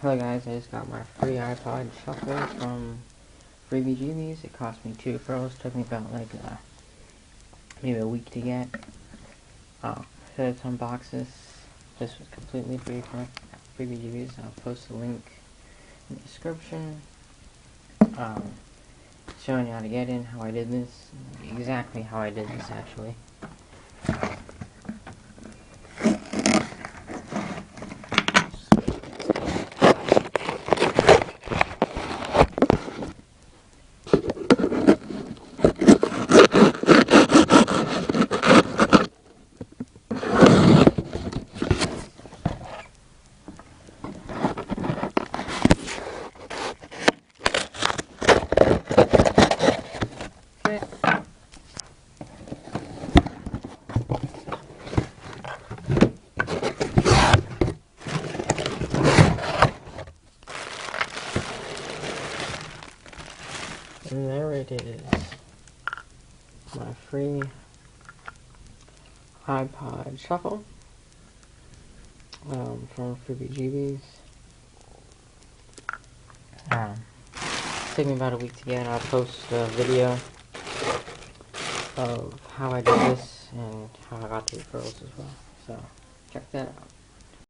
Hello guys, I just got my free iPod shuffle from FreebieJeebies. It cost me $2. Took me about like maybe a week to get. So let's unbox this. This was completely free from FreebieJeebies. I'll post the link in the description. Showing you how to get in, how I did this, exactly how I did this actually. And there it is, my free iPod shuffle from FreebieJeebies. Took me about a week to get. I'll post a video of how I did this and how I got the referrals as well. So check that out.